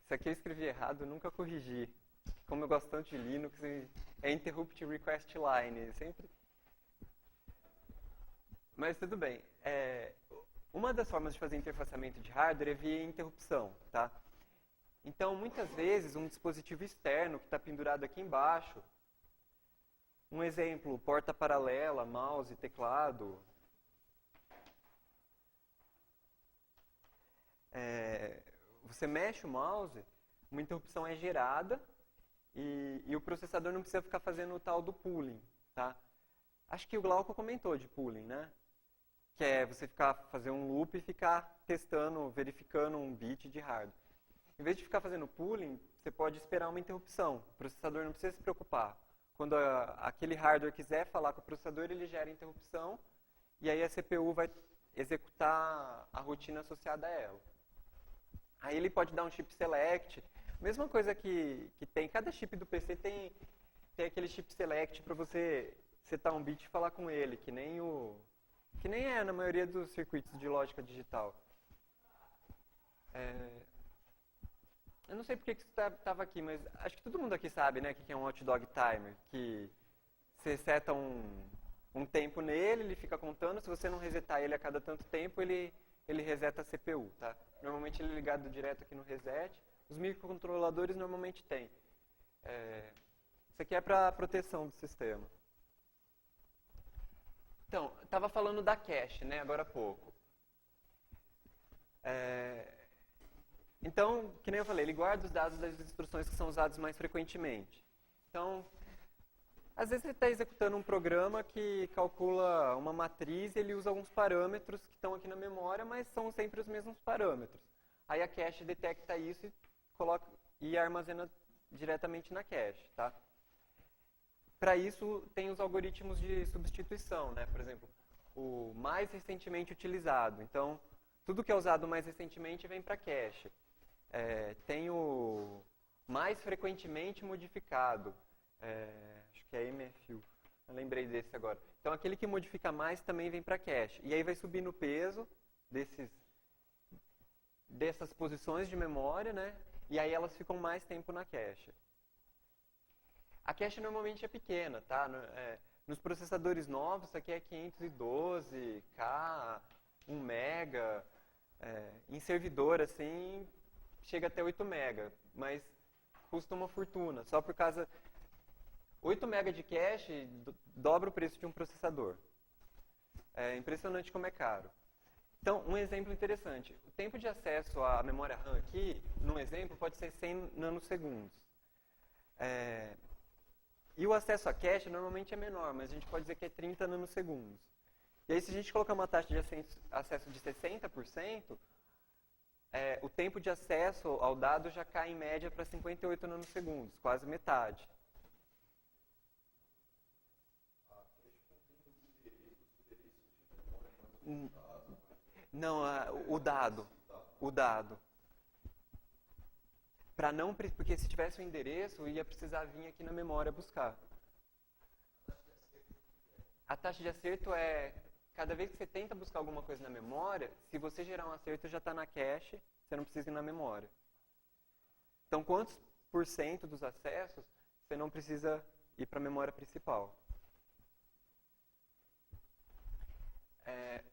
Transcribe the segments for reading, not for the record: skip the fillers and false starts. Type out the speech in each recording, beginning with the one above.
Isso aqui eu escrevi errado, eu nunca corrigi. Como eu gosto tanto de Linux, é interrupt request line, sempre. Mas tudo bem. Uma das formas de fazer interfaceamento de hardware é via interrupção, tá? Então, muitas vezes, um dispositivo externo que está pendurado aqui embaixo, um exemplo, porta paralela, mouse, teclado, você mexe o mouse, uma interrupção é gerada e o processador não precisa ficar fazendo o tal do pooling, tá? Acho que o Glauco comentou de pooling, né? Que é você fazer um loop e ficar testando, verificando um bit de hardware. Em vez de ficar fazendo pooling, você pode esperar uma interrupção. O processador não precisa se preocupar. Quando aquele hardware quiser falar com o processador, ele gera a interrupção e aí a CPU vai executar a rotina associada a ela. Aí ele pode dar um chip select. Mesma coisa que tem, cada chip do PC tem aquele chip select para você setar um bit e falar com ele, que nem é na maioria dos circuitos de lógica digital. Eu não sei porque que isso estava aqui, mas acho que todo mundo aqui sabe, né, o que é um hotdog timer, que você seta um tempo nele, ele fica contando, se você não resetar ele a cada tanto tempo, ele reseta a CPU, tá? Normalmente ele é ligado direto aqui no reset. Os microcontroladores normalmente têm. Isso aqui é para proteção do sistema. Então, estava falando da cache, né, agora há pouco. Então, que nem eu falei, ele guarda os dados das instruções que são usados mais frequentemente. Então, às vezes você está executando um programa que calcula uma matriz e ele usa alguns parâmetros que estão aqui na memória, mas são sempre os mesmos parâmetros. Aí a cache detecta isso e armazena diretamente na cache, tá? Para isso, tem os algoritmos de substituição, né? Por exemplo, o mais recentemente utilizado. Então, tudo que é usado mais recentemente vem para a cache. Tem o mais frequentemente modificado. Acho que é MFU. Eu lembrei desse agora. Então, aquele que modifica mais também vem para a cache. E aí vai subindo o peso dessas posições de memória, né? E aí elas ficam mais tempo na cache. A cache normalmente é pequena, tá? Nos processadores novos, isso aqui é 512K, 1 mega. Em servidor, assim, chega até 8 mega, mas custa uma fortuna. Só por causa... 8 mega de cache dobra o preço de um processador. É impressionante como é caro. Então, um exemplo interessante. O tempo de acesso à memória RAM aqui, num exemplo, pode ser 100 nanossegundos. E o acesso à cache normalmente é menor, mas a gente pode dizer que é 30 nanossegundos. E aí, se a gente colocar uma taxa de acesso de 60%, o tempo de acesso ao dado já cai em média para 58 nanossegundos, quase metade. Não, o dado. O dado. Porque se tivesse o endereço, ia precisar vir aqui na memória buscar. A taxa de acerto é, cada vez que você tenta buscar alguma coisa na memória, se você gerar um acerto, já está na cache, você não precisa ir na memória. Então, quantos por cento dos acessos você não precisa ir para a memória principal?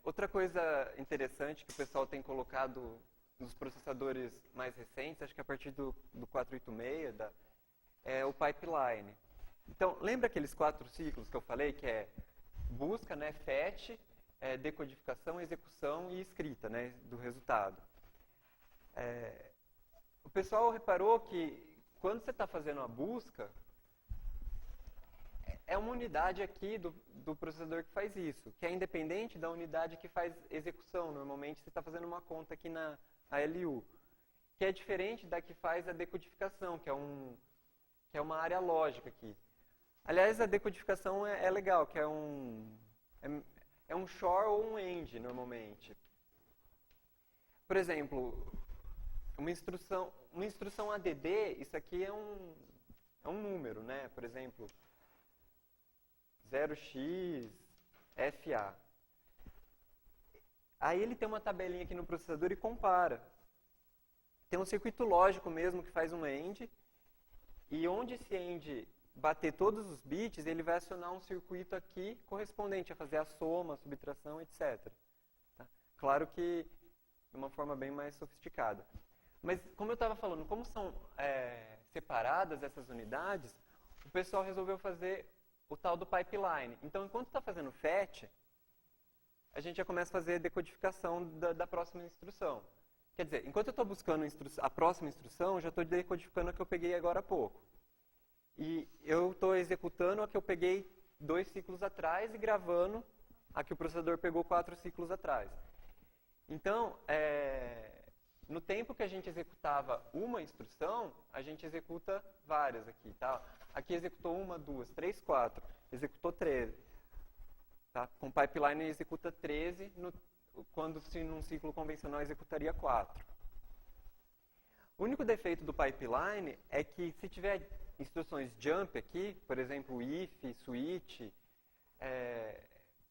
Outra coisa interessante que o pessoal tem colocado nos processadores mais recentes, acho que a partir do 486, é o pipeline. Então, lembra aqueles 4 ciclos que eu falei, que é busca, né, fetch, decodificação, execução e escrita, né, do resultado. O pessoal reparou que quando você está fazendo a busca, é uma unidade aqui do processador que faz isso, que é independente da unidade que faz execução. Normalmente você está fazendo uma conta aqui na ALU, que é diferente da que faz a decodificação, que é uma área lógica aqui. Aliás, a decodificação é legal, que é um shor ou um end, normalmente. Por exemplo, uma instrução ADD, isso aqui é um número, né? Por exemplo, 0xFA. Aí ele tem uma tabelinha aqui no processador e compara. tem um circuito lógico mesmo que faz um AND, e onde esse AND bater todos os bits, ele vai acionar um circuito aqui correspondente a fazer a soma, a subtração, etc. Tá? Claro que de uma forma bem mais sofisticada. Mas, como eu estava falando, como são separadas essas unidades, o pessoal resolveu fazer o tal do pipeline. Então, enquanto está fazendo fetch, a gente já começa a fazer a decodificação da próxima instrução. Quer dizer, enquanto eu estou buscando a próxima instrução, eu já estou decodificando a que eu peguei agora há pouco. E eu estou executando a que eu peguei 2 ciclos atrás e gravando a que o processador pegou 4 ciclos atrás. Então, no tempo que a gente executava uma instrução, a gente executa várias aqui. Tá? Aqui executou 1, 2, 3, 4. Executou 13. Tá? Com pipeline executa 13, quando se num ciclo convencional executaria 4. O único defeito do pipeline é que se tiver instruções jump aqui, por exemplo, if, switch,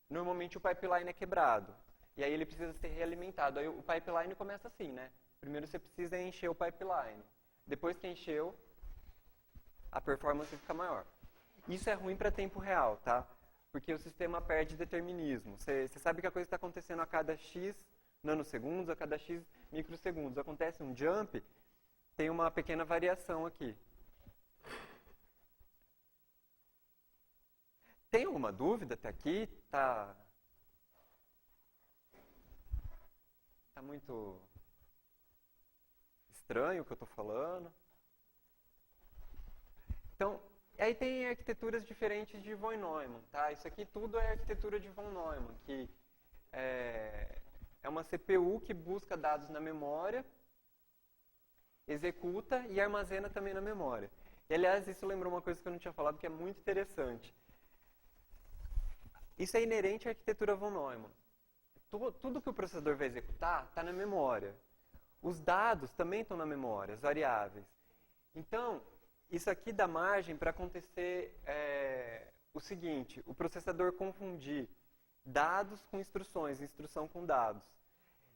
normalmente o pipeline é quebrado. E aí ele precisa ser realimentado. Aí o pipeline começa assim, né? Primeiro você precisa encher o pipeline. Depois que encheu, a performance fica maior. Isso é ruim para tempo real, tá? Porque o sistema perde determinismo. Você sabe que a coisa está acontecendo a cada x nanosegundos, a cada x microsegundos. Acontece um jump, tem uma pequena variação aqui. Tem alguma dúvida até aqui? Tá muito estranho o que eu estou falando? Então, aí tem arquiteturas diferentes de von Neumann, tá? Isso aqui tudo é arquitetura de von Neumann, que é uma CPU que busca dados na memória, executa e armazena também na memória. E, aliás, isso lembrou uma coisa que eu não tinha falado, que é muito interessante. Isso é inerente à arquitetura von Neumann. Tudo que o processador vai executar está na memória. Os dados também estão na memória, as variáveis. Então, isso aqui dá margem para acontecer o seguinte, o processador confundir dados com instruções, instrução com dados.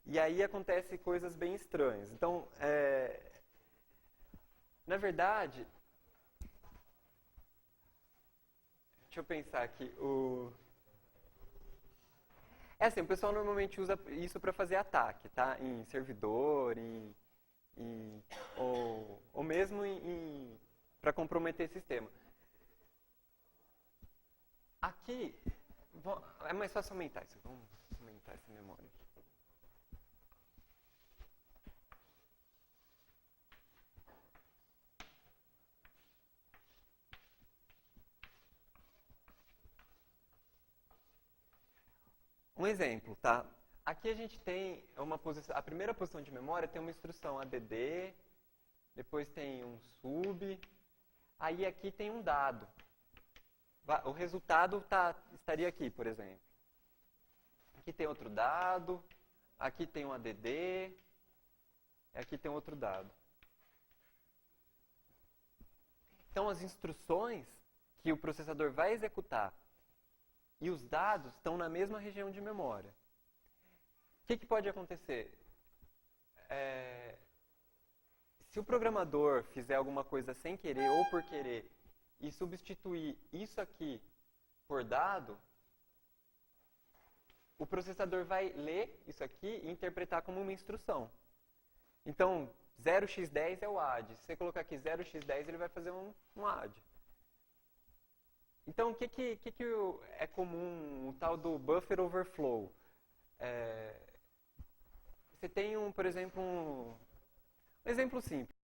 E aí acontecem coisas bem estranhas. Então, na verdade, deixa eu pensar aqui, assim, o pessoal normalmente usa isso para fazer ataque, tá? Em servidor, ou mesmo para comprometer sistema. Aqui, é mais fácil aumentar isso. Vamos aumentar essa memória aqui. Um exemplo, tá? Aqui a gente tem uma posição, a primeira posição de memória tem uma instrução add, depois tem um sub, aí aqui tem um dado. O resultado estaria aqui, por exemplo. Aqui tem outro dado, aqui tem um add, aqui tem outro dado. Então as instruções que o processador vai executar e os dados estão na mesma região de memória. O que pode acontecer? Se o programador fizer alguma coisa sem querer ou por querer e substituir isso aqui por dado, o processador vai ler isso aqui e interpretar como uma instrução. Então, 0x10 é o add. Se você colocar aqui 0x10, ele vai fazer um add. Então, o que é comum, o tal do buffer overflow? Você tem, por exemplo, um exemplo simples.